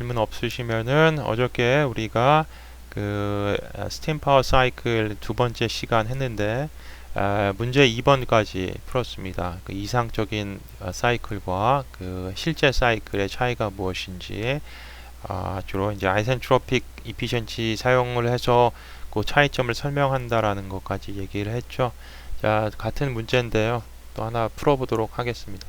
질문 없으시면은 어저께 우리가 그 스팀 파워 사이클 두 번째 시간 했는데 문제 2번까지 풀었습니다. 그 이상적인 사이클과 그 실제 사이클의 차이가 무엇인지 주로 이제 아이센트로픽 이피션시 사용을 해서 그 차이점을 설명한다라는 것까지 얘기를 했죠. 자, 같은 문제인데요. 또 하나 풀어보도록 하겠습니다.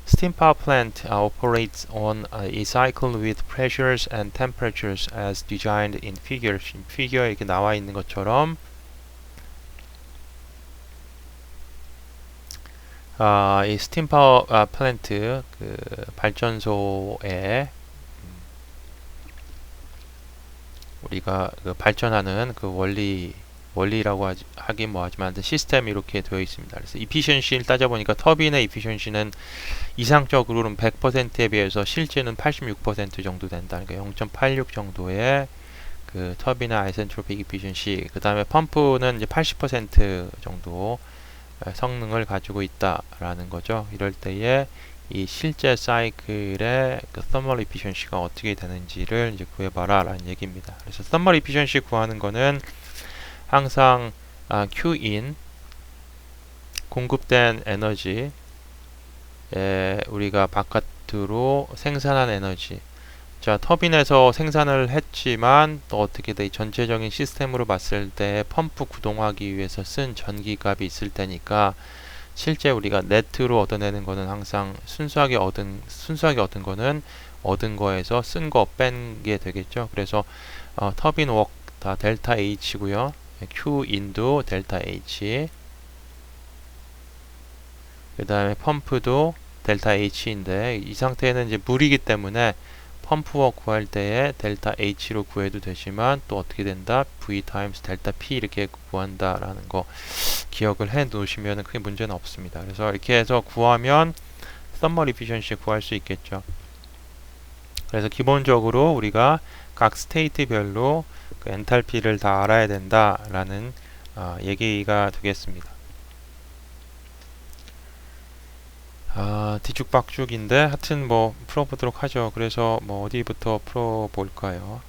Steam power plant operates on a cycle with pressures and temperatures as designed in figures. 피규어에 이렇게 나와 있는 것처럼 이 스팀 파워 플랜트 그 발전소에 우리가 그 발전하는 그 원리라고 하긴 뭐하지만 시스템이 이렇게 되어 있습니다. 그래서 이피션시를 따져보니까 터빈의 이피션시는 이상적으로는 100%에 비해서 실제는 86% 정도 된다. 그러니까 0.86 정도의 그 터빈의 아이센트로픽 이피션시. 그 다음에 펌프는 이제 80% 정도 성능을 가지고 있다라는 거죠. 이럴 때에 이 실제 사이클의 그 thermal efficiency가 어떻게 되는지를 이제 구해봐라 라는 얘기입니다. 그래서 thermal efficiency 구하는 거는 항상 Qin 공급된 에너지에 우리가 바깥으로 생산한 에너지, 자 터빈에서 생산을 했지만 또 어떻게 돼 전체적인 시스템으로 봤을 때 펌프 구동하기 위해서 쓴 전기값이 있을 테니까 실제 우리가 네트로 얻어내는 거는 항상 순수하게 얻은 거는 얻은 거에서 쓴 거 뺀 게 되겠죠. 그래서 터빈 웍 다 델타 H고요. Q인도 델타 H. 그 다음에 펌프도 델타 H인데 이 상태에는 이제 물이기 때문에 펌프웍 구할 때에 델타 H로 구해도 되지만 또 어떻게 된다? V 타임스 델타 P 이렇게 구한다라는 거 기억을 해 놓으시면 크게 문제는 없습니다. 그래서 이렇게 해서 구하면 thermal efficiency 구할 수 있겠죠. 그래서 기본적으로 우리가 각 스테이트별로 그 엔탈피를 다 알아야 된다라는 얘기가 되겠습니다. 뒤죽박죽인데 하여튼 뭐 풀어보도록 하죠. 그래서 뭐 어디부터 풀어볼까요?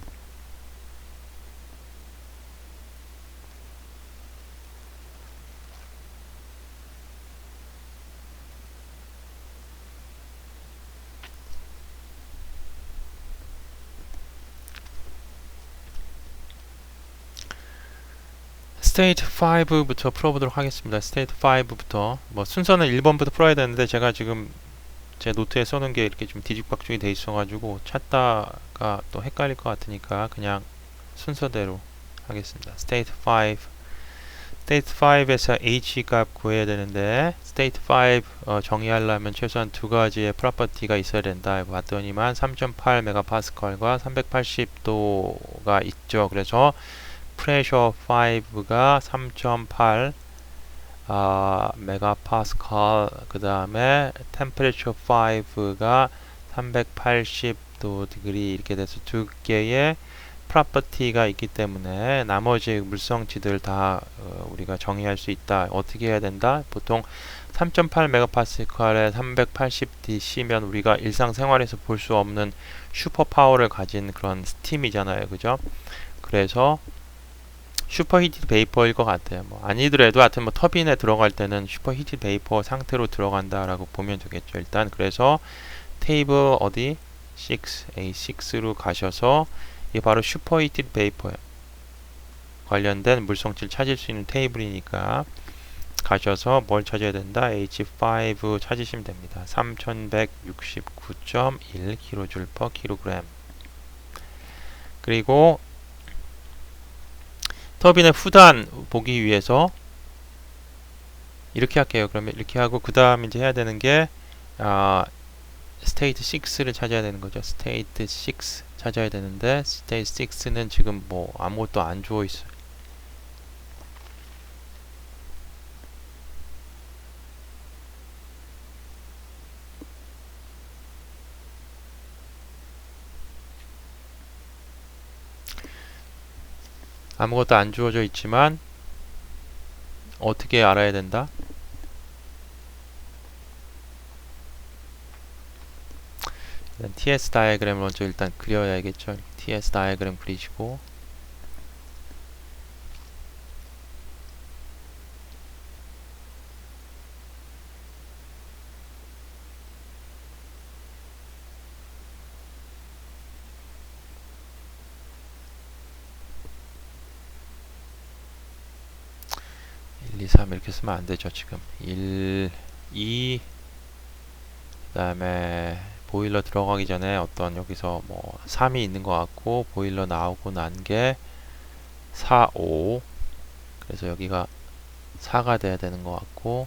스테이트 5부터 풀어보도록 하겠습니다. 스테이트 5부터 뭐 순서는 1번부터 풀어야 되는데 제가 지금 제 노트에 써놓은 게 이렇게 좀 뒤죽박죽이 돼 있어가지고 찾다가 또 헷갈릴 것 같으니까 그냥 순서대로 하겠습니다. 스테이트 5 스테이트 5에서 H 값 구해야 되는데 스테이트 5 정의하려면 최소한 두 가지의 프로퍼티가 있어야 된다 봤더니만 3.8 메가파스칼과 380도가 있죠. 그래서 프레셔 5가 3.8 메가파스칼, 그 다음에 템퍼레처 5가 380도 디그리 이렇게 돼서 두 개의 프로퍼티가 있기 때문에 나머지 물성치들 다 우리가 정의할 수 있다. 어떻게 해야 된다? 보통 3.8 메가파스칼에 380dc면 우리가 일상생활에서 볼 수 없는 슈퍼 파워를 가진 그런 스팀이잖아요. 그죠? 그래서 슈퍼 히티드 베이퍼일 것 같아요. 뭐 아니더라도 하여튼 뭐 터빈에 들어갈 때는 슈퍼 히티드 베이퍼 상태로 들어간다라고 보면 되겠죠. 일단 그래서 테이블 어디 6 A6로 가셔서 이게 바로 슈퍼 히티드 베이퍼 관련된 물성치를 찾을 수 있는 테이블이니까 가셔서 뭘 찾아야 된다? H5 찾으시면 됩니다. 3169.1 kJ/kg. 그리고 터빈의 후단 보기 위해서 이렇게 할게요. 그러면 이렇게 하고 그 다음 이제 해야 되는 게 스테이트 6를 찾아야 되는 거죠. 스테이트 6 찾아야 되는데 스테이트 6는 지금 뭐 아무것도 안 주어 있어요. 아무것도 안 주어져 있지만 어떻게 알아야 된다? TS 다이어그램을 먼저 일단 그려야겠죠. TS 다이어그램 그리시고, 일, 2, 3 이렇게 쓰면 안 되죠. 지금 1, 2, 그 다음에 보일러 들어가기 전에 어떤 여기서 뭐 3이 있는 것 같고, 보일러 나오고 난 게 4, 5. 그래서 여기가 4가 돼야 되는 것 같고,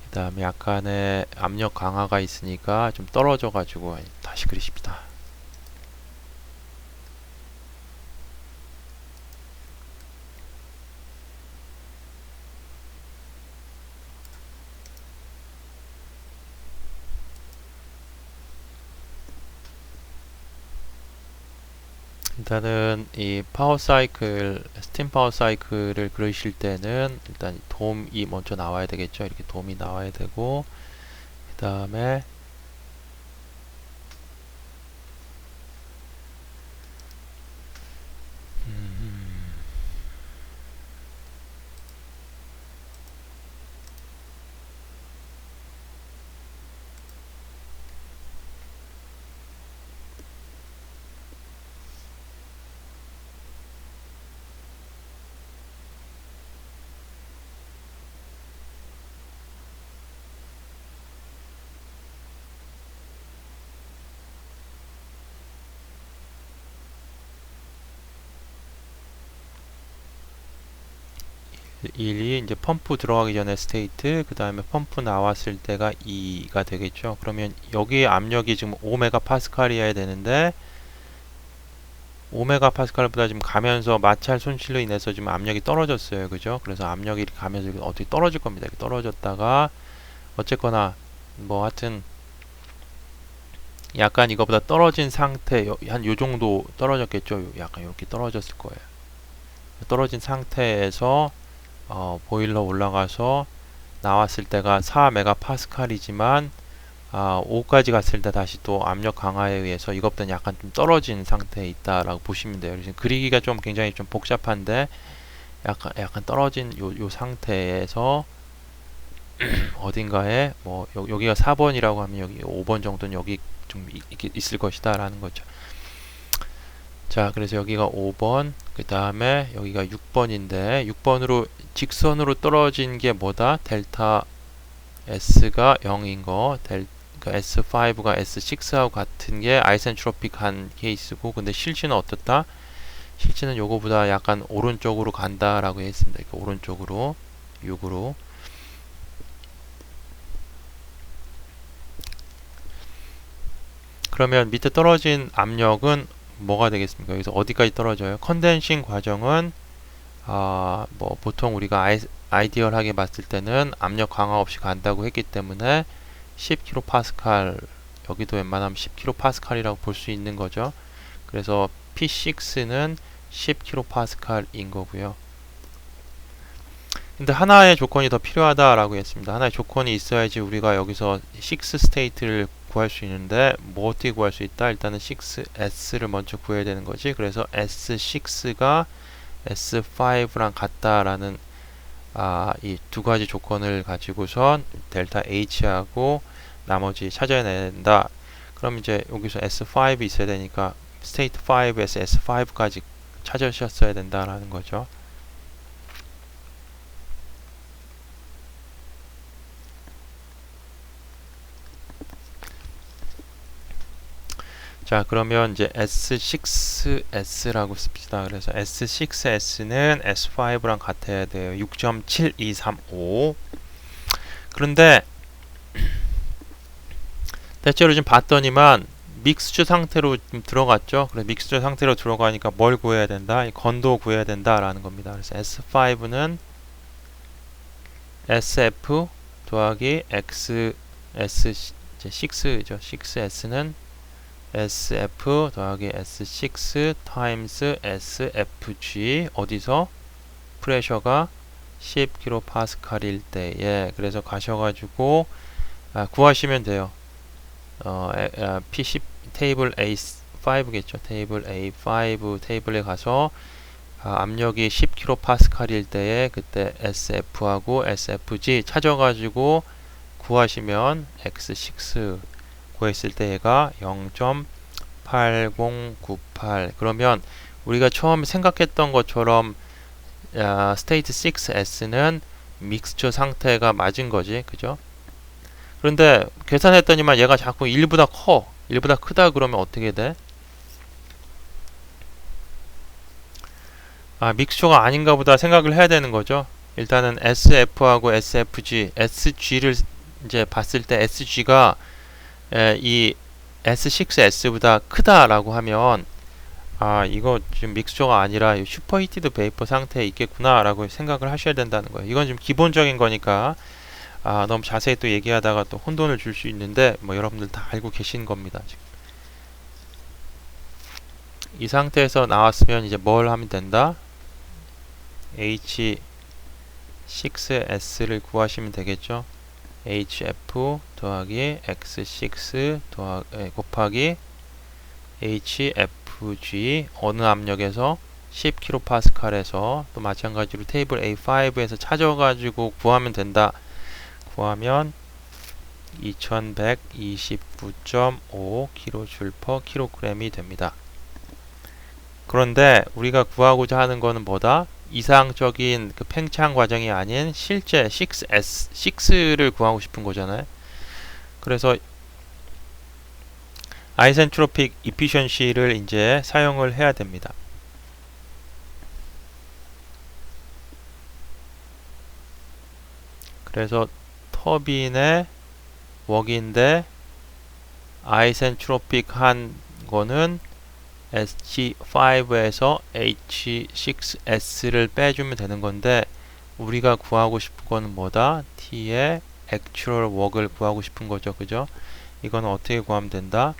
그 다음에 약간의 압력 강화가 있으니까 좀 떨어져 가지고 다시 그리십니다. 일단은 이 파워 사이클, 스팀 파워 사이클을 그리실 때는 일단 돔이 먼저 나와야 되겠죠. 이렇게 돔이 나와야 되고, 그 다음에 일이 이제 펌프 들어가기 전에 스테이트, 그 다음에 펌프 나왔을 때가 2가 되겠죠. 그러면 여기 압력이 지금 5메가파스칼이어야 되는데 5메가파스칼보다 지금 가면서 마찰 손실로 인해서 지금 압력이 떨어졌어요. 그죠? 그래서 압력이 이렇게 가면서 어떻게 떨어질 겁니다. 이렇게 떨어졌다가 어쨌거나 뭐 하여튼 약간 이거보다 떨어진 상태, 한 요 정도 떨어졌겠죠. 약간 이렇게 떨어졌을 거예요. 떨어진 상태에서 보일러 올라가서 나왔을 때가 4메가파스칼이지만 5까지 갔을 때 다시 또 압력 강화에 의해서 이것보다는 약간 좀 떨어진 상태에 있다라고 보시면 돼요. 그래서 그리기가 좀 굉장히 좀 복잡한데 약간 떨어진 요 상태에서 어딘가에 뭐 여기가 4번이라고 하면 여기 5번 정도는 여기 좀 있을 것이다 라는 거죠. 자, 그래서 여기가 5번, 그 다음에 여기가 6번인데 6번으로 직선으로 떨어진 게 뭐다? 델타 S가 0인 거, S5가 S6하고 같은 게 아이센트로픽한 케이스고, 근데 실질은 어떻다? 실질은 요거보다 약간 오른쪽으로 간다라고 했습니다. 그러니까 오른쪽으로 6으로. 그러면 밑에 떨어진 압력은 뭐가 되겠습니까? 여기서 어디까지 떨어져요? 컨덴싱 과정은 뭐 보통 우리가 아이디얼하게 봤을 때는 압력 강화 없이 간다고 했기 때문에 10kPa, 여기도 웬만하면 10kPa이라고 볼 수 있는 거죠. 그래서 P6는 10kPa인 거고요. 근데 하나의 조건이 더 필요하다라고 했습니다. 하나의 조건이 있어야지 우리가 여기서 6 스테이트를 구할 수 있는데 뭐 어떻게 구할 수 있다? 일단은 6S를 먼저 구해야 되는 거지. 그래서 S6가 S5랑 같다라는 이 두 가지 조건을 가지고선 델타 H하고 나머지 찾아야 된다. 그럼 이제 여기서 S5 있어야 되니까 스테이트 5에서 S5까지 찾으셨어야 된다라는 거죠. 자, 그러면 이제 S6S라고 씁시다. 그래서 S6S는 S5랑 같아야 돼요. 6.7235. 그런데 대체로 좀 봤더니만 믹스처 상태로 좀 들어갔죠. 그래서 믹스처 상태로 들어가니까 뭘 구해야 된다? 이 건도 구해야 된다라는 겁니다. 그래서 S5는 SF 더하기 S6죠. 6S는 SF 더하기 S6 타임스 SFG, 어디서? 프레셔가 10kPa일 때에. 그래서 가셔가지고 구하시면 돼요. P10 테이블 A5겠죠. 테이블 A5 테이블에 가서 압력이 10kPa일 때에 그때 SF하고 SFG 찾아가지고 구하시면 X6 구했을 때 얘가 0.8098. 그러면 우리가 처음에 생각했던 것처럼 스테이트 6S는 믹스처 상태가 맞은 거지, 그죠? 그런데 계산했더니만 얘가 자꾸 1보다 커. 1보다 크다 그러면 어떻게 돼? 믹스처가 아닌가 보다 생각을 해야 되는 거죠. 일단은 SF하고 SFG, SG를 이제 봤을 때 SG가 이 S6S보다 크다라고 하면 이거 지금 믹스처가 아니라 슈퍼히티드 베이퍼 상태에 있겠구나 라고 생각을 하셔야 된다는 거예요. 이건 좀 기본적인 거니까 너무 자세히 또 얘기하다가 또 혼돈을 줄 수 있는데 뭐 여러분들 다 알고 계신 겁니다. 지금. 이 상태에서 나왔으면 이제 뭘 하면 된다? H6S를 구하시면 되겠죠. HF 더하기 X6 곱하기 HFG 어느 압력에서 10kPa에서 또 마찬가지로 테이블 A5에서 찾아가지고 구하면 된다. 구하면 2129.5 kJ/kg이 됩니다. 그런데 우리가 구하고자 하는 거는 뭐다? 이상적인 그 팽창 과정이 아닌 실제 6를 구하고 싶은 거잖아요. 그래서 아이센트로픽 이피션시를 이제 사용을 해야 됩니다. 그래서 터빈의 웍인데 아이센트로픽 한 거는 SG5에서 H6S를 빼주면 되는 건데 우리가 구하고 싶은 거는 뭐다? T의 액츄얼 웍을 구하고 싶은 거죠. 그죠? 이거는 어떻게 구하면 된다?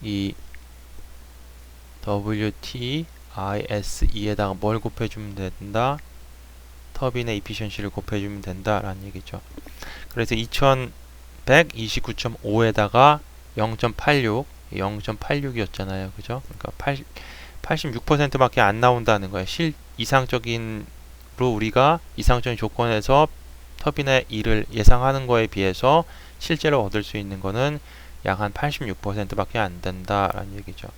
이 WTISE에다가 뭘 곱해주면 된다? 터빈의 이피션시를 곱해주면 된다 라는 얘기죠. 그래서 2129.5에다가 0.86이었잖아요. 그죠? 그러니까 86%밖에 안 나온다는 거예요. 이상적으로 우리가 이상적인 조건에서 터빈의 일을 예상하는 거에 비해서 실제로 얻을 수 있는 거는 약 한 86%밖에 안 된다라는 얘기죠.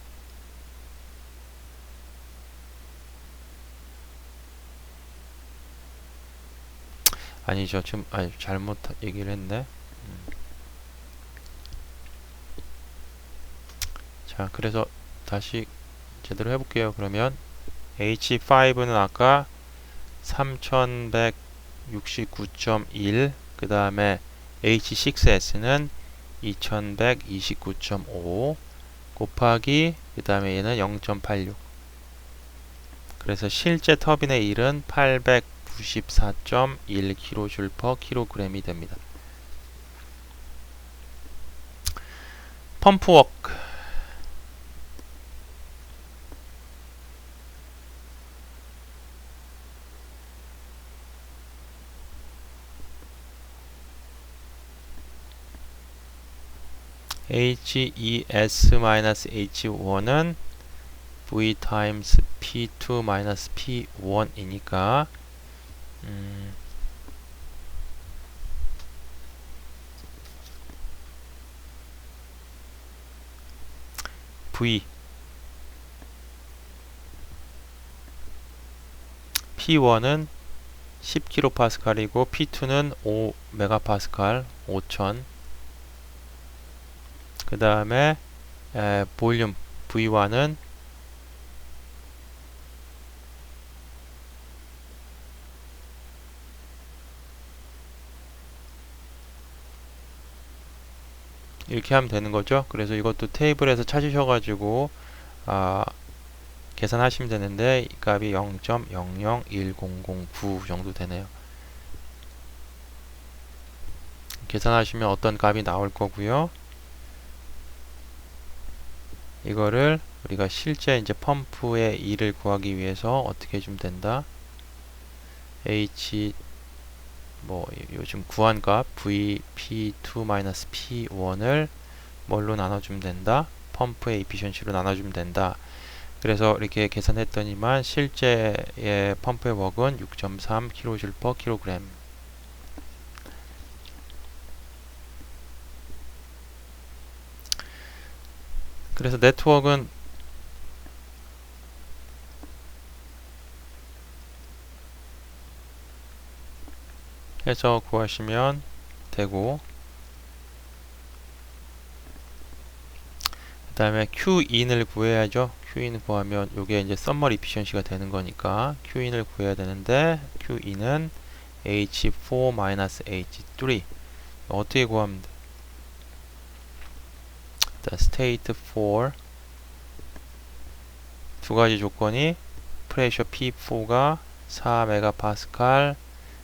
아니죠. 지금 잘못 얘기를 했네. 자, 그래서 다시 제대로 해볼게요. 그러면 H5는 아까 3169.1, 그 다음에 H6S는 2129.5 곱하기 그 다음에 얘는 0.86. 그래서 실제 터빈의 일은 894.1kJ/kg이 됩니다. 펌프워크 HES-H1은 V times P2 minus P1이니까 V P1은 10kPa이고 P2는 5MPa 5000. 그 다음에 볼륨 V1은 이렇게 하면 되는 거죠. 그래서 이것도 테이블에서 찾으셔가지고 계산하시면 되는데 이 값이 0.001009 정도 되네요. 계산하시면 어떤 값이 나올 거고요. 이거를 우리가 실제 이제 펌프의 일을 구하기 위해서 어떻게 해주면 된다? 요즘 구한 값 VP2-P1을 뭘로 나눠주면 된다? 펌프의 에피션시로 나눠주면 된다. 그래서 이렇게 계산했더니만 실제의 펌프의 웍은 6.3kJ/kg. 그래서 네트워크는 해서 구하시면 되고, 그 다음에 Q인을 구해야죠. Q인 구하면 요게 이제 썸머 이피션시가 되는 거니까 Q인을 구해야 되는데, Q인은 H4-H3 어떻게 구하면 돼? state 4 두 가지 조건이 프레셔 P4가 4MPa,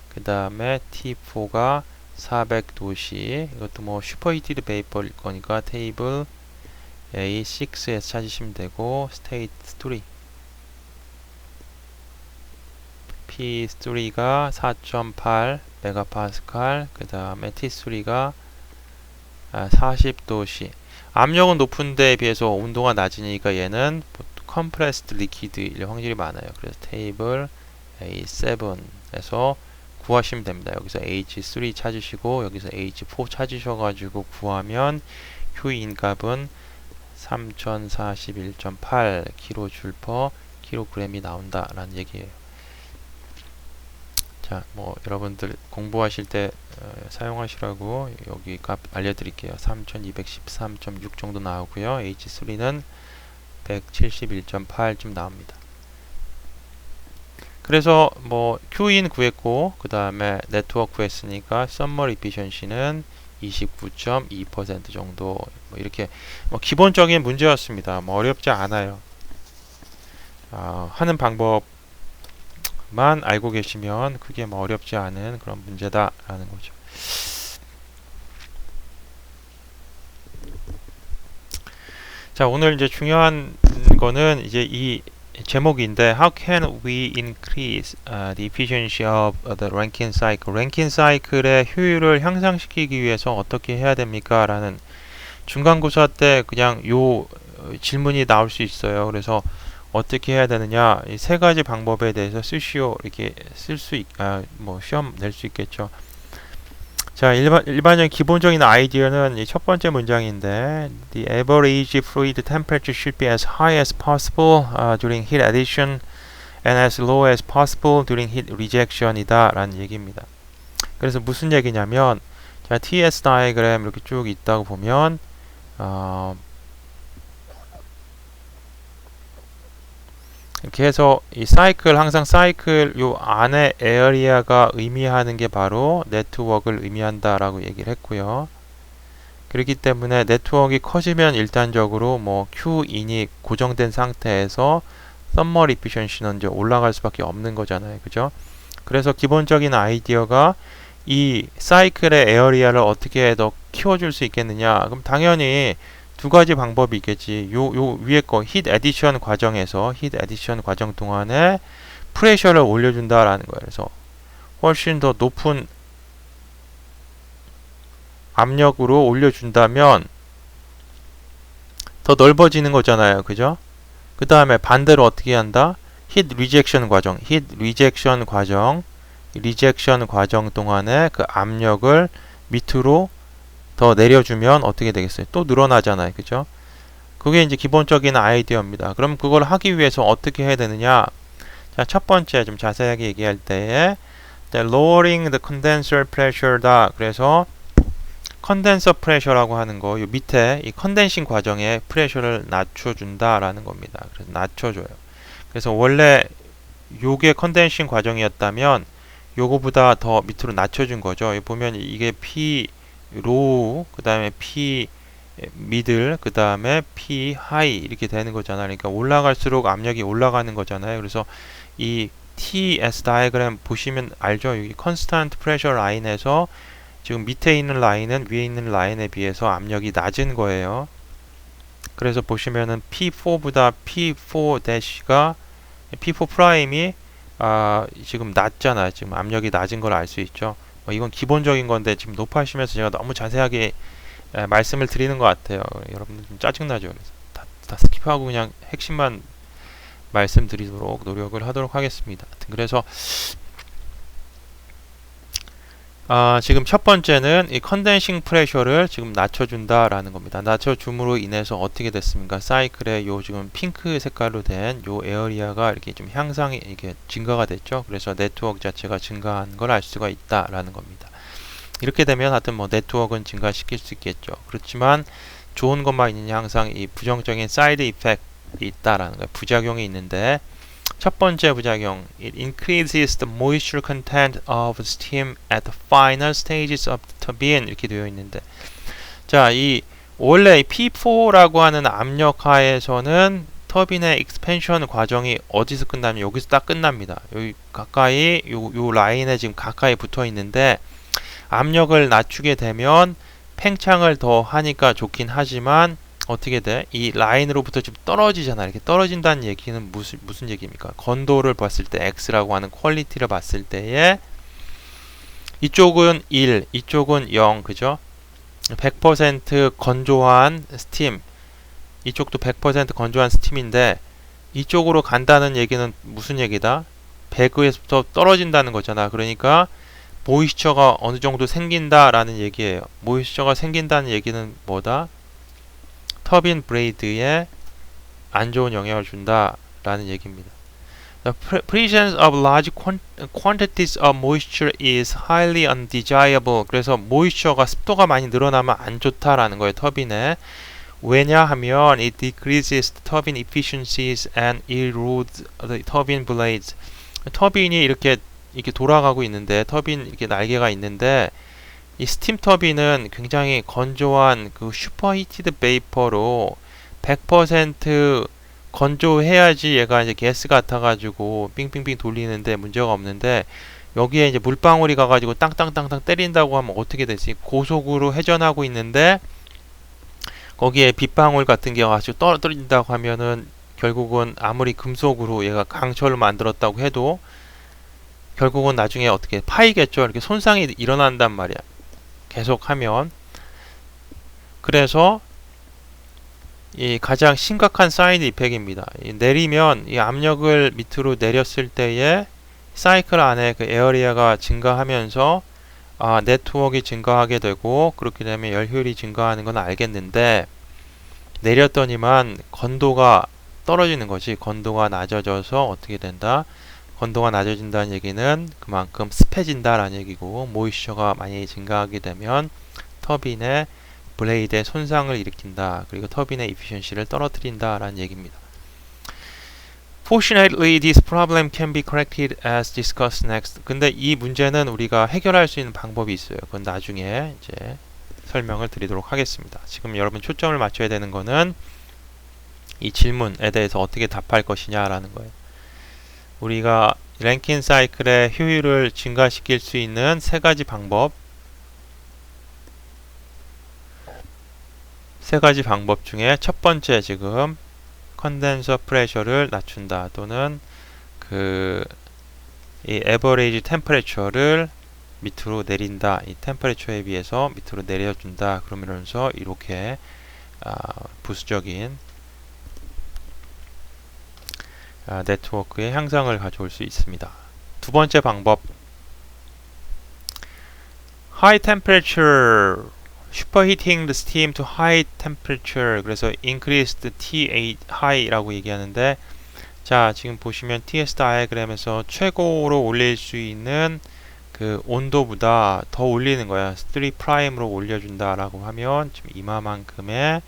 그 다음에 T4가 400도씨. 이것도 뭐 슈퍼히티드 베이퍼일 거니까 테이블 A6에서 찾으시면 되고, 스테이트 3 P3가 4.8MPa, 그 다음에 T3가 40도씨. 압력은 높은 데에 비해서 온도가 낮으니까 얘는 compressed liquid일 확률이 많아요. 그래서 테이블 A7에서 구하시면 됩니다. 여기서 H3 찾으시고 여기서 H4 찾으셔가지고 구하면 Q인 값은 3041.8kJ/kg이 나온다라는 얘기예요. 자, 뭐 여러분들 공부하실 때 사용하시라고 여기 값 알려드릴게요. 3213.6 정도 나오고요. H3는 171.8쯤 나옵니다. 그래서 뭐 Q인 구했고, 그 다음에 네트워크 구했으니까 썸머 이피션시는 29.2% 정도. 뭐 이렇게 뭐 기본적인 문제였습니다. 뭐 어렵지 않아요. 하는 방법만 알고 계시면 크게 뭐 어렵지 않은 그런 문제다라는 거죠. 자, 오늘 이제 중요한 거는 이제 이 제목인데, How can we increase the efficiency of the Rankine cycle? 랭킨 사이클의 효율을 향상시키기 위해서 어떻게 해야 됩니까? 라는 중간고사 때 그냥 요 질문이 나올 수 있어요. 그래서 어떻게 해야 되느냐, 이 세 가지 방법에 대해서 쓰시오 이렇게 쓸 수 뭐 시험 낼 수 있겠죠. 자, 일반적인 기본적인 아이디어는 이 첫 번째 문장인데, The average fluid temperature should be as high as possible during heat addition and as low as possible during heat rejection이다 라는 얘기입니다. 그래서 무슨 얘기냐면, 자, TS 다이그램 이렇게 쭉 있다고 보면 이렇게 해서 이 사이클, 항상 사이클 요 안에 에어리아가 의미하는 게 바로 네트워크를 의미한다라고 얘기를 했고요. 그렇기 때문에 네트워크가 커지면 일단적으로 뭐 Q인이 고정된 상태에서 썸머 이피션시는 이제 올라갈 수밖에 없는 거잖아요. 그죠? 그래서 기본적인 아이디어가 이 사이클의 에어리아를 어떻게 더 키워줄 수 있겠느냐. 그럼 당연히 두 가지 방법이 있겠지. 요 위에 거 히트 에디션 과정에서 히트 에디션 과정 동안에 프레셔를 올려준다라는 거예요. 그래서 훨씬 더 높은 압력으로 올려준다면 더 넓어지는 거잖아요. 그죠? 그 다음에 반대로 어떻게 한다? 히트 리젝션 과정, 리젝션 과정 동안에 그 압력을 밑으로 더 내려주면 어떻게 되겠어요? 또 늘어나잖아요. 그죠? 그게 이제 기본적인 아이디어입니다. 그럼 그걸 하기 위해서 어떻게 해야 되느냐? 자, 첫 번째 좀 자세하게 얘기할 때에 lowering the condenser pressure다. 그래서 컨덴서 프레셔라고 하는 거, 요 밑에 이 컨덴싱 과정에 프레셔를 낮춰준다라는 겁니다. 그래서 낮춰줘요. 그래서 원래 요게 컨덴싱 과정이었다면 요거보다 더 밑으로 낮춰준 거죠. 여기 보면 이게 P 로우, 그 다음에 P 미들, 그 다음에 P 하이 이렇게 되는 거잖아요. 그러니까 올라갈수록 압력이 올라가는 거잖아요. 그래서 이 TS 다이어그램 보시면 알죠? 여기 컨스턴트 프레셔 라인에서 지금 밑에 있는 라인은 위에 있는 라인에 비해서 압력이 낮은 거예요. 그래서 보시면은 P4보다 P4-가 P4 프라임이 지금 낮잖아요. 지금 압력이 낮은 걸 알 수 있죠. 이건 기본적인 건데 지금 높아지면서 제가 너무 자세하게 말씀을 드리는 것 같아요. 여러분들 좀 짜증나죠. 그래서 다 스킵하고 그냥 핵심만 말씀드리도록 노력을 하도록 하겠습니다. 그래서 지금 첫 번째는 이 컨덴싱 프레셔를 지금 낮춰준다라는 겁니다. 낮춰줌으로 인해서 어떻게 됐습니까? 사이클에 요 지금 핑크 색깔로 된 요 에어리아가 이렇게 좀 향상이 이게 증가가 됐죠. 그래서 네트워크 자체가 증가한 걸 알 수가 있다라는 겁니다. 이렇게 되면 하여튼 뭐 네트워크는 증가시킬 수 있겠죠. 그렇지만 좋은 것만 있느냐, 항상 이 부정적인 사이드 이펙트가 있다라는 거예요. 부작용이 있는데, 첫 번째 부작용, it increases the moisture content of steam at the final stages of the turbine 이렇게 되어 있는데, 자, 이 원래 P4라고 하는 압력하에서는 터빈의 익스펜션 과정이 어디서 끝나면 여기서 딱 끝납니다. 여기 가까이 요 라인에 지금 가까이 붙어 있는데, 압력을 낮추게 되면 팽창을 더 하니까 좋긴 하지만 어떻게 돼? 이 라인으로부터 좀 떨어지잖아. 이렇게 떨어진다는 얘기는 무슨 얘기입니까? 건도를 봤을 때 X라고 하는 퀄리티를 봤을 때에 이쪽은 1, 이쪽은 0, 그죠? 100% 건조한 스팀, 이쪽도 100% 건조한 스팀인데 이쪽으로 간다는 얘기는 무슨 얘기다? 배그에서부터 떨어진다는 거잖아. 그러니까 모이스처가 어느 정도 생긴다라는 얘기예요. 모이스처가 생긴다는 얘기는 뭐다? 터빈 브레이드에 안 좋은 영향을 준다라는 얘기입니다. The presence of large quantities of moisture is highly undesirable. 그래서 모이스처가 습도가 많이 늘어나면 안 좋다라는 거예요, 터빈에. 왜냐하면 it decreases the turbine efficiencies and erodes the turbine blades. 터빈이 이렇게 돌아가고 있는데, 터빈 이렇게 날개가 있는데, 이 스팀 터빈은 굉장히 건조한 그 슈퍼 히티드 베이퍼로 100% 건조해야지 얘가 이제 가스 같아가지고 빙빙빙 돌리는데 문제가 없는데, 여기에 이제 물방울이 가가지고 땅땅땅땅 때린다고 하면 어떻게 되지? 고속으로 회전하고 있는데 거기에 빗방울 같은 게 와가지고 떨어진다고 하면은 결국은 아무리 금속으로 얘가 강철을 만들었다고 해도 결국은 나중에 어떻게 파이겠죠. 이렇게 손상이 일어난단 말이야. 계속하면. 그래서 이 가장 심각한 사이드 이펙트입니다. 내리면 이 압력을 밑으로 내렸을 때에 사이클 안에 그 에어리아가 증가하면서 네트워크가 증가하게 되고, 그렇게 되면 열효율이 증가하는 건 알겠는데, 내렸더니만 건도가 떨어지는 거지. 건도가 낮아져서 어떻게 된다? 건도가 낮아진다는 얘기는 그만큼 습해진다라는 얘기고, 모이스처가 많이 증가하게 되면 터빈의 블레이드에 손상을 일으킨다. 그리고 터빈의 이피션시를 떨어뜨린다라는 얘기입니다. Fortunately, this problem can be corrected as discussed next. 근데 이 문제는 우리가 해결할 수 있는 방법이 있어요. 그건 나중에 이제 설명을 드리도록 하겠습니다. 지금 여러분 초점을 맞춰야 되는 거는 이 질문에 대해서 어떻게 답할 것이냐라는 거예요. 우리가 랭킨 사이클의 효율을 증가시킬 수 있는 세 가지 방법 중에 첫 번째, 지금 컨덴서 프레셔를 낮춘다, 또는 이 에버리지 템퍼레처를 밑으로 내린다. 이 템퍼레처에 비해서 밑으로 내려준다. 그러면서 이렇게 부수적인 네트워크의 향상을 가져올 수 있습니다. 두 번째 방법, high temperature superheating the steam to high temperature. 그래서 increase the T8 high라고 얘기하는데, 자, 지금 보시면 TS 다이어그램에서 최고로 올릴 수 있는 그 온도보다 더 올리는 거야. 3'로 올려준다라고 하면 지금 이마만큼의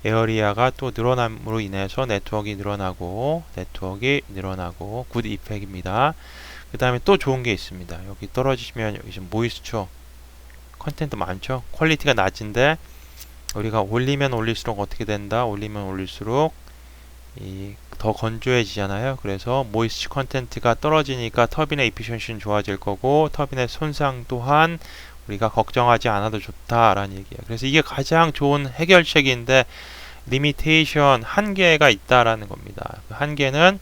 에어리아가 또 늘어남으로 인해서 네트워크가 늘어나고 굿 이펙트입니다. 그 다음에 또 좋은 게 있습니다. 여기 떨어지시면 여기 지금 모이스처 컨텐트 많죠. 퀄리티가 낮은데 우리가 올리면 올릴수록 어떻게 된다? 올리면 올릴수록 더 건조해지잖아요. 그래서 모이스처 컨텐트가 떨어지니까 터빈의 에피션시는 좋아질 거고, 터빈의 손상 또한 우리가 걱정하지 않아도 좋다라는 얘기예요. 그래서 이게 가장 좋은 해결책인데, 리미테이션, 한계가 있다라는 겁니다. 그 한계는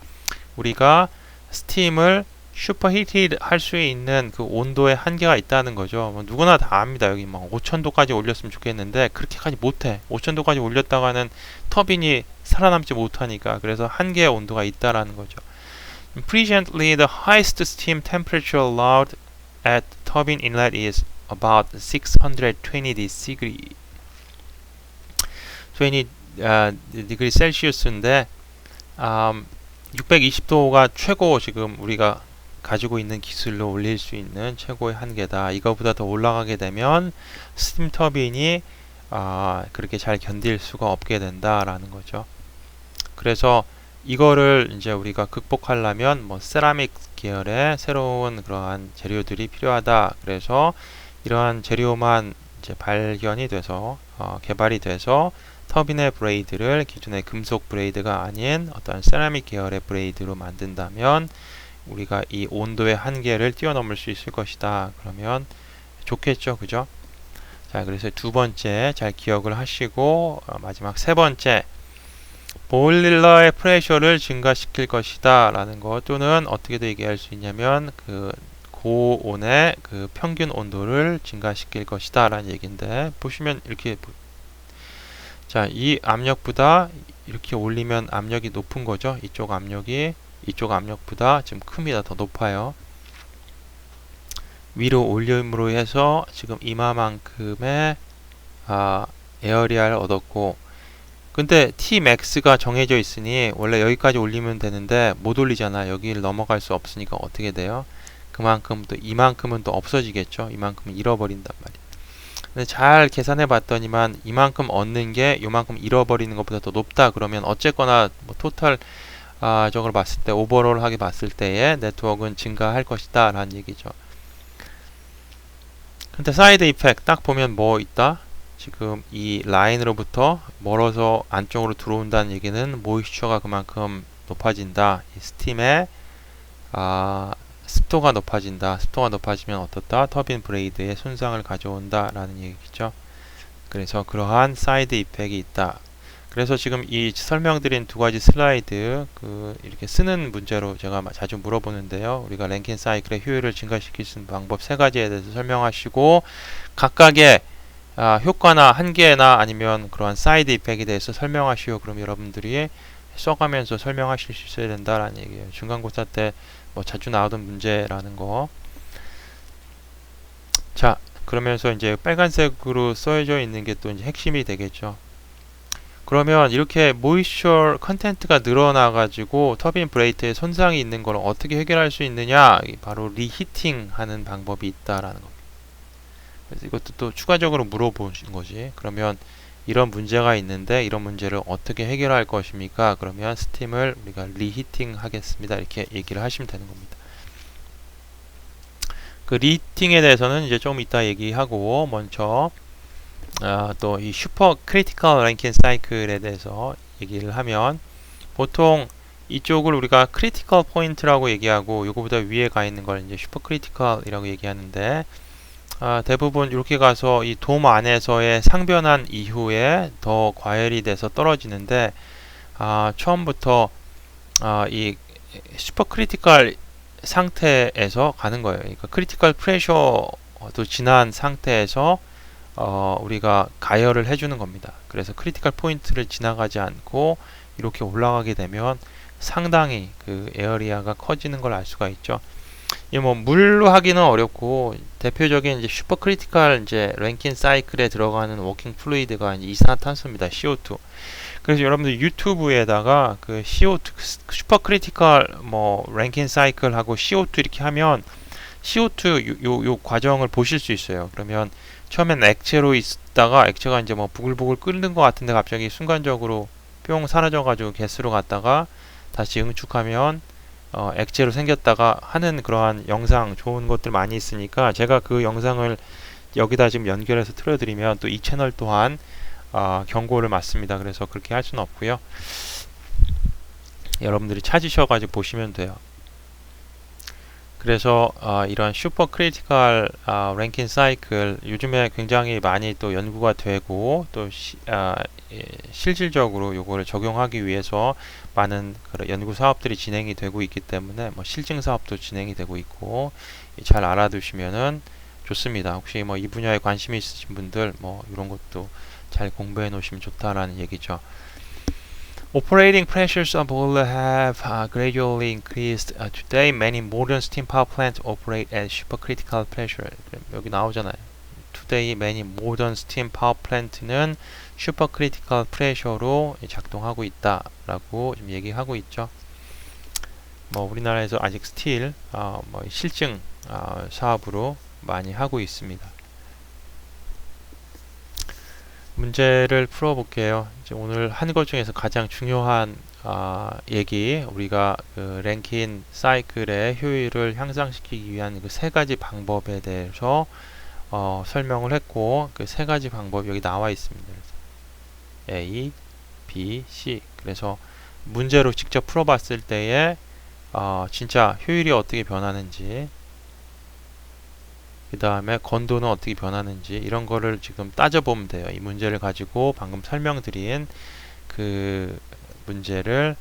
우리가 스팀을 슈퍼히트 할 수 있는 그 온도의 한계가 있다는 거죠. 뭐 누구나 다 압니다. 여기 막 5000도까지 올렸으면 좋겠는데 그렇게까지 못해. 5000도까지 올렸다가는 터빈이 살아남지 못하니까. 그래서 한계의 온도가 있다라는 거죠. Presently, the highest steam temperature allowed at turbine inlet is about 620 degree. 20 degree Celsius인데 620도가 최고 지금 우리가 가지고 있는 기술로 올릴 수 있는 최고의 한계다. 이거보다 더 올라가게 되면 스팀 터빈이 그렇게 잘 견딜 수가 없게 된다라는 거죠. 그래서 이거를 이제 우리가 극복하려면 뭐 세라믹 계열의 새로운 그러한 재료들이 필요하다. 그래서 이러한 재료만 이제 발견이 돼서 개발이 돼서 터빈의 브레이드를 기존의 금속 브레이드가 아닌 어떤 세라믹 계열의 브레이드로 만든다면 우리가 이 온도의 한계를 뛰어넘을 수 있을 것이다. 그러면 좋겠죠, 그죠? 자, 그래서 두 번째 잘 기억을 하시고 마지막 세 번째 보일러의 프레셔를 증가시킬 것이다 라는 거 또는 어떻게도 얘기할 수 있냐면 그 고온의 그 평균 온도를 증가시킬 것이다 라는 얘기인데 보시면 이렇게 자, 이 압력보다 이렇게 올리면 압력이 높은 거죠. 이쪽 압력보다 지금 큽니다. 더 높아요. 위로 올림으로 해서 지금 이마만큼의 에어리아를 얻었고 근데 Tmax가 정해져 있으니 원래 여기까지 올리면 되는데 못 올리잖아. 여기를 넘어갈 수 없으니까 어떻게 돼요? 그만큼 또 이만큼은 또 없어지겠죠. 이만큼은 잃어버린단 말이에요. 근데 잘 계산해 봤더니만 이만큼 얻는 게 이만큼 잃어버리는 것보다 더 높다. 그러면 어쨌거나 뭐 토탈 적으로 봤을 때 오버롤하게 봤을 때의 네트워크는 증가할 것이다 라는 얘기죠. 근데 사이드 이펙트 딱 보면 뭐 있다? 지금 이 라인으로부터 멀어서 안쪽으로 들어온다는 얘기는 모이스처가 그만큼 높아진다. 이 스팀의 습도가 높아진다. 습도가 높아지면 어떻다? 터빈 브레이드에 손상을 가져온다 라는 얘기죠. 그래서 그러한 사이드 이펙이 있다. 그래서 지금 이 설명드린 두 가지 슬라이드 이렇게 쓰는 문제로 제가 자주 물어보는데요. 우리가 랭킨 사이클의 효율을 증가시킬 수 있는 방법 세 가지에 대해서 설명하시고 각각의 효과나 한계나 아니면 그러한 사이드 이펙에 대해서 설명하시오. 그럼 여러분들이 써가면서 설명하실 수 있어야 된다라는 얘기예요. 중간고사 때 뭐 자주 나오던 문제라는 거. 자, 그러면서 이제 빨간색으로 써져 있는 게 또 이제 핵심이 되겠죠. 그러면 이렇게 모이스처 컨텐트가 늘어나가지고 터빈 브레이트에 손상이 있는 걸 어떻게 해결할 수 있느냐? 바로 리히팅 하는 방법이 있다라는 겁니다. 그래서 이것도 또 추가적으로 물어보신 거지. 그러면 이런 문제가 있는데 이런 문제를 어떻게 해결할 것입니까? 그러면 스팀을 우리가 리히팅 하겠습니다. 이렇게 얘기를 하시면 되는 겁니다. 그 리히팅에 대해서는 이제 좀 이따 얘기하고 먼저 또 이 슈퍼 크리티컬 랭킨 사이클에 대해서 얘기를 하면 보통 이쪽을 우리가 크리티컬 포인트라고 얘기하고 요거보다 위에 가 있는 걸 이제 슈퍼 크리티컬이라고 얘기하는데 대부분 이렇게 가서 이 돔 안에서의 상변한 이후에 더 과열이 돼서 떨어지는데 처음부터 이 슈퍼 크리티컬 상태에서 가는 거예요. 그러니까 크리티컬 프레셔도 지난 상태에서 우리가 가열을 해주는 겁니다. 그래서 크리티컬 포인트를 지나가지 않고 이렇게 올라가게 되면 상당히 그 에어리아가 커지는 걸 알 수가 있죠. 이 뭐 물로 하기는 어렵고 대표적인 이제 슈퍼 크리티컬 이제 랭킨 사이클에 들어가는 워킹 플루이드가 이제 이산화탄소입니다. CO2. 그래서 여러분들 유튜브에다가 그 CO2 슈퍼 크리티컬 뭐 랭킨 사이클하고 CO2 이렇게 하면 CO2 요 과정을 보실 수 있어요. 그러면 처음엔 액체로 있다가 액체가 이제 뭐 부글부글 끓는 것 같은데 갑자기 순간적으로 뿅 사라져가지고 가스로 갔다가 다시 응축하면 액체로 생겼다가 하는 그러한 영상 좋은 것들 많이 있으니까 제가 그 영상을 여기다 지금 연결해서 틀어드리면 또 이 채널 또한 경고를 맞습니다. 그래서 그렇게 할 수는 없고요. 여러분들이 찾으셔가지고 보시면 돼요. 그래서 이런 슈퍼 크리티컬 랭킨 사이클 요즘에 굉장히 많이 또 연구가 되고 또 실질적으로 요거를 적용하기 위해서 많은 그런 연구 사업들이 진행이 되고 있기 때문에 뭐 실증 사업도 진행이 되고 있고 잘 알아두시면은 좋습니다. 혹시 뭐 이 분야에 관심이 있으신 분들 뭐 이런 것도 잘 공부해 놓으시면 좋다라는 얘기죠. Operating pressures of boiler have gradually increased. Today, many modern steam power plants operate at supercritical pressure. 여기 나오잖아요. Today, many modern steam power plant는 supercritical pressure로 작동하고 있다라고 지금 얘기하고 있죠. 뭐 우리나라에서 아직 스틸 뭐 실증 사업으로 많이 하고 있습니다. 문제를 풀어볼게요. 이제 오늘 한 것 중에서 가장 중요한 얘기, 우리가 그 랭킨 사이클의 효율을 향상시키기 위한 그 세 가지 방법에 대해서 설명을 했고, 그 세 가지 방법이 여기 나와 있습니다. A, B, C. 그래서 문제로 직접 풀어봤을 때에 진짜 효율이 어떻게 변하는지, 그 다음에 건도는 어떻게 변하는지 이런 거를 지금 따져보면 돼요. 이 문제를 가지고 방금 설명드린 그 문제를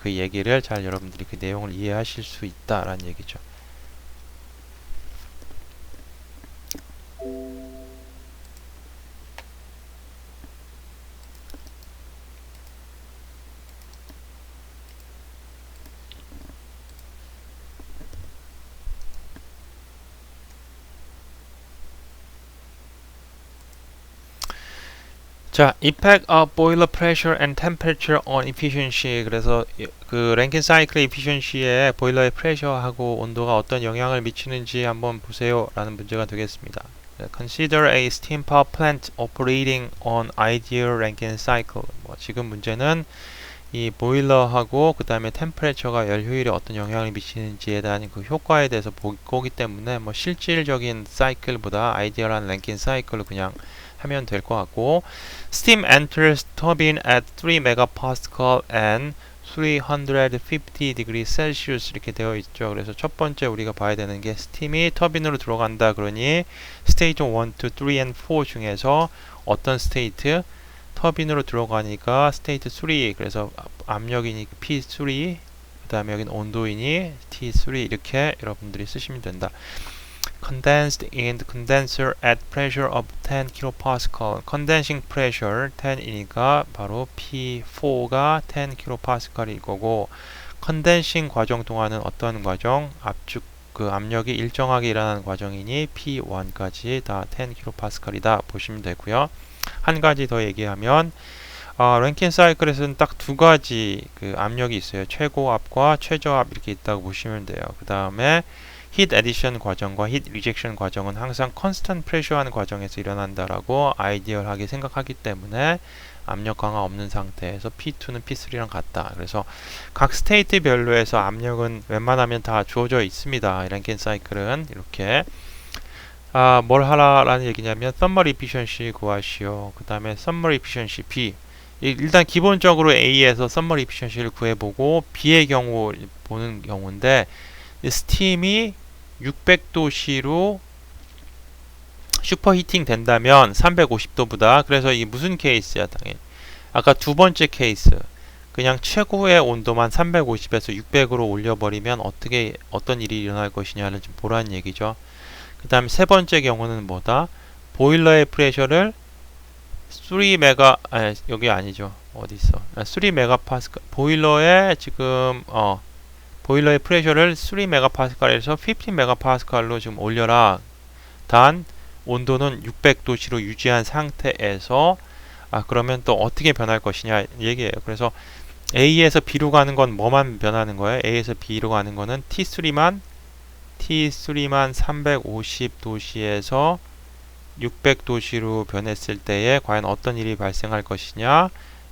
그 얘기를 잘 여러분들이 그 내용을 이해하실 수 있다라는 얘기죠. 자, impact of boiler pressure and temperature on efficiency. 그래서 그 랭킨 사이클의 efficiency에 보일러의 프레셔하고 온도가 어떤 영향을 미치는지 한번 보세요 라는 문제가 되겠습니다. Consider a steam power plant operating on ideal Rankine cycle. 지금 문제는 이 보일러하고 그 다음에 템퍼레처가 열 효율에 어떤 영향을 미치는지에 대한 그 효과에 대해서 보기 때문에 뭐 실질적인 사이클보다 아이디얼한 랭킨 사이클로 그냥 하면 될 것 같고, steam enters turbine at 3 megapascal and 350 degrees Celsius 이렇게 되어 있죠. 그래서 첫 번째 우리가 봐야 되는 게 스팀이 터빈으로 들어간다. 그러니 스테이지 1, 2, 3 and 4 중에서 어떤 스테이트? 터빈으로 들어가니까 스테이트 3. 그래서 압력이니 P3, 그 다음에 여기는 온도이니 T3 이렇게 여러분들이 쓰시면 된다. Condensed in the condenser at pressure of 10 kPa. Condensing pressure 10이니까 바로 P4가 10 kPa일 거고, 컨덴싱 과정 동안은 어떤 과정? 압축 그 압력이 일정하게 일어나는 과정이니 P1까지 다 10 kPa이다 보시면 되고요. 한 가지 더 얘기하면 랭킨 사이클에서는 딱 두 가지 그 압력이 있어요. 최고압과 최저압 이렇게 있다고 보시면 돼요. 그 다음에 히트 에디션 과정과 히트 리젝션 과정은 항상 컨스턴트 프레셔 하는 과정에서 일어난다라고 아이디얼하게 생각하기 때문에 압력 강화 없는 상태에서 P2는 P3랑 같다. 그래서 각 스테이트별로에서 압력은 웬만하면 다 주어져 있습니다. 랭킨 사이클은 이렇게 뭘 하라라는 얘기냐면 thermal efficiency 구하시오. 그 다음에 thermal efficiency B. 일단 기본적으로 A에서 thermal efficiency를 구해보고 B의 경우 보는 경우인데, 스팀이 600도씨로 슈퍼히팅 된다면 350도보다, 그래서 이게 무슨 케이스야? 당연히 아까 두 번째 케이스 그냥 최고의 온도만 350에서 600으로 올려버리면 어떤 일이 일어날 것이냐를 좀 보라는 얘기죠. 그 다음에 세 번째 경우는 뭐다? 보일러의 프레셔를 3메가 여기 아니죠. 어디 있어? 3메가파스칼 보일러의 지금 보일러의 프레셔를 3메가파스칼에서 15메가파스칼로 지금 올려라. 단 온도는 600도씨로 유지한 상태에서 그러면 또 어떻게 변할 것이냐 얘기예요. 그래서 A에서 B로 가는 건 뭐만 변하는 거예요? A에서 B로 가는 거는 T3만 350도씨에서 600도씨로 변했을 때에 과연 어떤 일이 발생할 것이냐.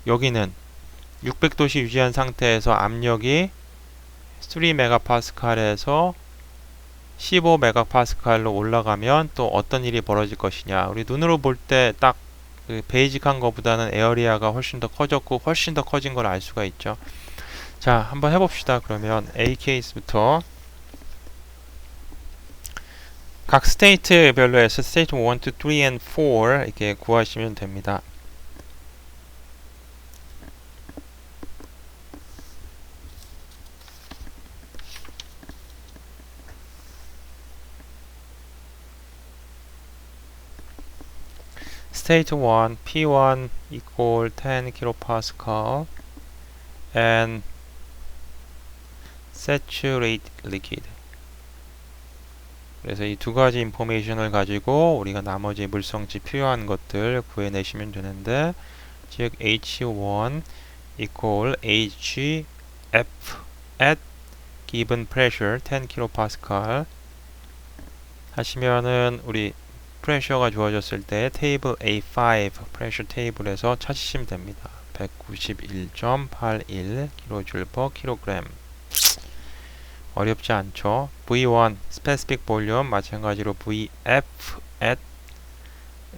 여기는 600도씨 유지한 상태에서 압력이 3메가파스칼에서 15메가파스칼로 올라가면 또 어떤 일이 벌어질 것이냐. 우리 눈으로 볼 때 딱 그 베이직한 것보다는 에어리아가 훨씬 더 커졌고 훨씬 더 커진 걸 알 수가 있죠. 자, 한번 해봅시다. 그러면 A 케이스부터 각 스테이트별로에서 스테이트 1, 2, 3, and 4 이렇게 구하시면 됩니다. state 1 P1 equal 10 kilopascal and saturate liquid. 그래서 이 두 가지 인포메이션을 가지고 우리가 나머지 물성치 필요한 것들 구해내시면 되는데, 즉 H1 equal HF at given pressure 10 kilopascal 하시면은 우리 프레셔가 주어졌을 때 테이블 A5 프레셔 테이블에서 찾으시면 됩니다. 191.81 kJ/kg. 어렵지 않죠. V1 specific volume 마찬가지로 VF at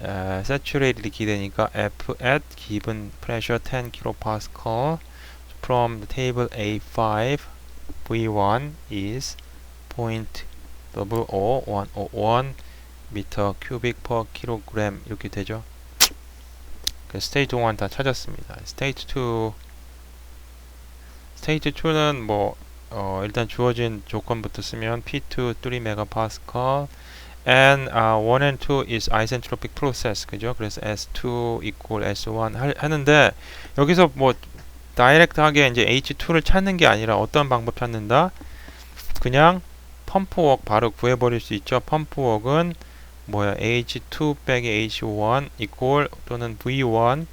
saturated liquid니까 F at given pressure 10 kilopascal. From the table A5 V1 is 0.00101 meter cubic per kilogram 이렇게 되죠. 스테이트 1 다 찾았습니다. 스테이트 2는 뭐 일단 주어진 조건부터 쓰면 P2 3 megapascal and 1 and 2 is isentropic process. 그죠? 그래서 S2 equal S1 하는데 여기서 뭐 다이렉트하게 이제 H2를 찾는 게 아니라 어떤 방법 찾는다? 그냥 펌프웍 바로 구해버릴 수 있죠. 펌프웍은 뭐야? H2 빼기 H1 equal 또는 V1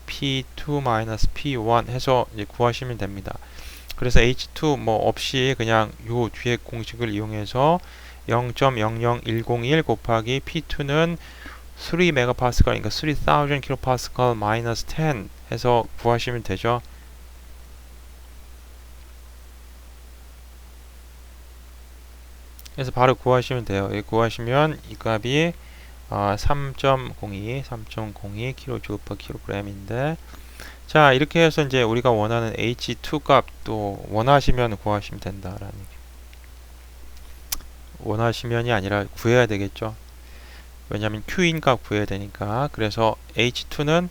P2 minus P1 해서 이제 구하시면 됩니다. 그래서 H2 뭐 없이 그냥 요 뒤에 공식을 이용해서 0.00101 곱하기 P2는 3 megapascal, 그러니까 3000 kilopascal minus 10 해서 구하시면 되죠. 그래서 바로 구하시면 돼요. 구하시면 이 값이 3.02 kJ/kg인데, 자 이렇게 해서 이제 우리가 원하는 H2 값도 원하시면 구하시면 된다라는 얘기. 원하시면이 아니라 구해야 되겠죠. 왜냐하면 Q인 값 구해야 되니까. 그래서 H2는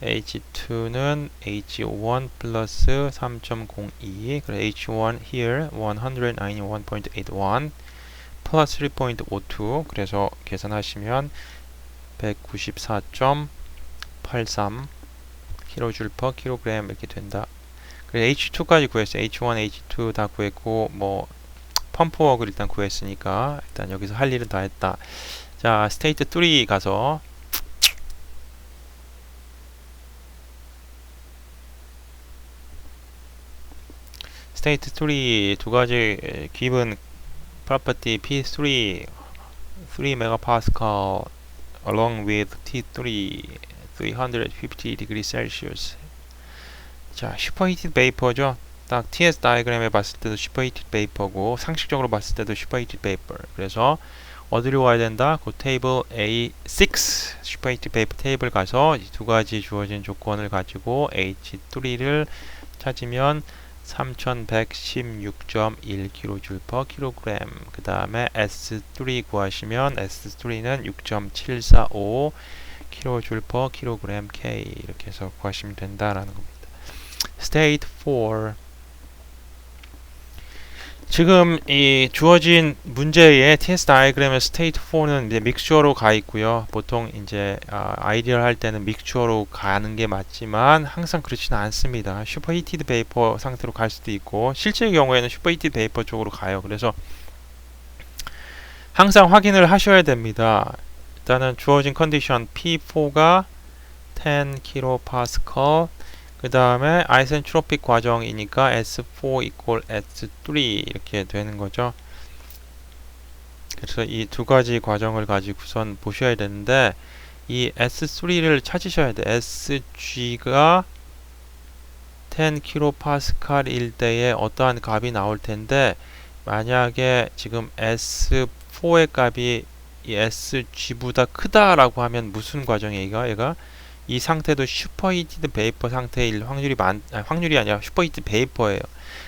H1 플러스 3.02, 그래서 H1 here 191.81 플러스 3.52, 그래서 계산하시면 194.83 kJ/kg 이렇게 된다. 그래서 H2까지 구했어요. H1, H2 다 구했고 뭐 펌프웍을 일단 구했으니까 일단 여기서 할 일은 다 했다. 자, 스테이트 3 가서 스테이트 3 두 가지 given property P3 3 megapascal along with T3 350 degrees Celsius. 자, 슈퍼히티드 베이퍼죠. 딱 TS 다이그램에 봤을 때도 슈퍼히티드 베이퍼고 상식적으로 봤을 때도 슈퍼히티드 베이퍼. 그래서 어디로 와야 된다? 그 테이블 A6 슈퍼히티드 베이퍼 테이블 가서 이 두 가지 주어진 조건을 가지고 H3를 찾으면 3116.1 kJ/kg. 그 다음에 S3 구하시면 S3는 6.745 kJ/kg K 이렇게 해서 구하시면 된다라는 겁니다. State 4. 지금 이 주어진 문제의 TS 다이그램의 State 4는 이제 믹스처로 가 있고요. 보통 이제 아이디얼 할 때는 믹스처로 가는 게 맞지만 항상 그렇지는 않습니다. 슈퍼히티드 베이퍼 상태로 갈 수도 있고 실제 경우에는 슈퍼히티드 베이퍼 쪽으로 가요. 그래서 항상 확인을 하셔야 됩니다. 일단은 주어진 컨디션 P4가 10 kPa, 그 다음에 아이센트로픽 과정이니까 S4 equal S3 이렇게 되는 거죠. 그래서 이 두 가지 과정을 가지고선 보셔야 되는데 이 S3를 찾으셔야 돼. SG가 10 kPa일 때에 어떠한 값이 나올 텐데, 만약에 지금 S4의 값이 이 SG보다 크다라고 하면 무슨 과정이에요? 얘가 이 상태도 슈퍼히티드 베이퍼 상태일 확률이 아니라 슈퍼히티드 베이퍼예요.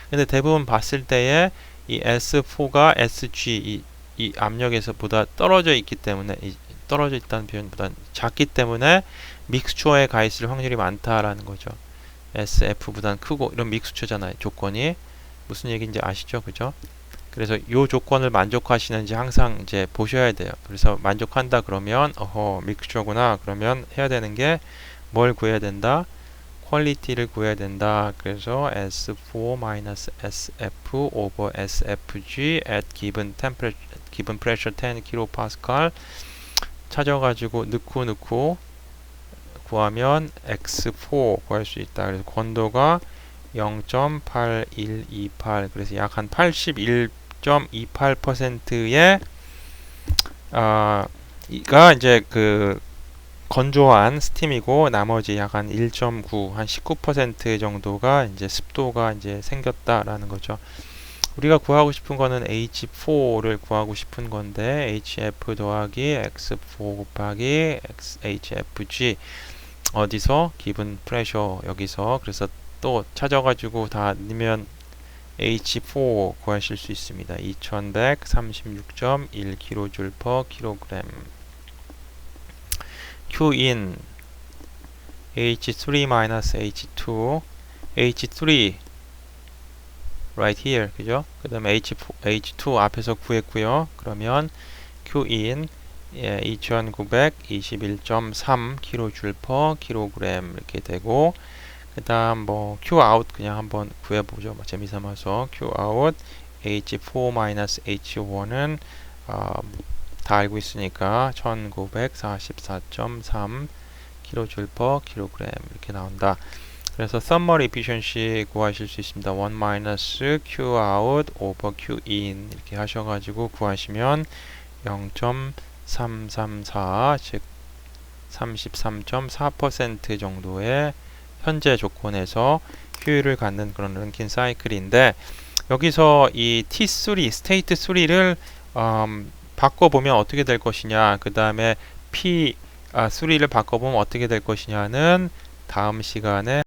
근데 대부분 봤을 때에 이 S4가 SG 이 압력에서보다 떨어져 있기 때문에, 떨어져 있다는 표현보다 작기 때문에 믹스처에 가 있을 확률이 많다라는 거죠. SF보다는 크고 이런 믹스처잖아요. 조건이 무슨 얘기인지 아시죠? 그죠? 그래서 요 조건을 만족하시는지 항상 이제 보셔야 돼요. 그래서 만족한다 그러면 믹스처구나. 그러면 해야 되는 게 뭘 구해야 된다? 퀄리티를 구해야 된다. 그래서 S4-SF over SFG at given temperature, given pressure 10 kPa 찾아가지고 넣고 구하면 X4 구할 수 있다. 그래서 건도가 0.8128 그래서 약 한 81.28%의 가 이제 그 건조한 스팀이고 나머지 약 한 1.9, 한 19% 정도가 이제 습도가 이제 생겼다라는 거죠. 우리가 구하고 싶은 거는 H4를 구하고 싶은 건데 HF 더하기 X4 곱하기 HFG 어디서? 기본 프레셔 여기서 그래서 또 찾아가지고 다 넣으면 H4 구하실 수 있습니다. 2136.1kJ/kg Qin H3-H2 H3 right here 그죠? 그 다음에 H2 앞에서 구했고요. 그러면 Qin 2921.3kJ/kg 이렇게 되고 그 다음 뭐 Qout 그냥 한번 구해보죠. 재미삼아서 Qout H4-H1은 다 알고 있으니까 1944.3 kJ/kg 이렇게 나온다. 그래서 thermal efficiency 구하실 수 있습니다. 1 Qout over Qin 이렇게 하셔가지고 구하시면 0.334 즉 33.4% 정도의 현재 조건에서 효율을 갖는 그런 랭킨 사이클인데 여기서 이 T3, 스테이트 3를 바꿔보면 어떻게 될 것이냐 그 다음에 P3를 바꿔보면 어떻게 될 것이냐는 다음 시간에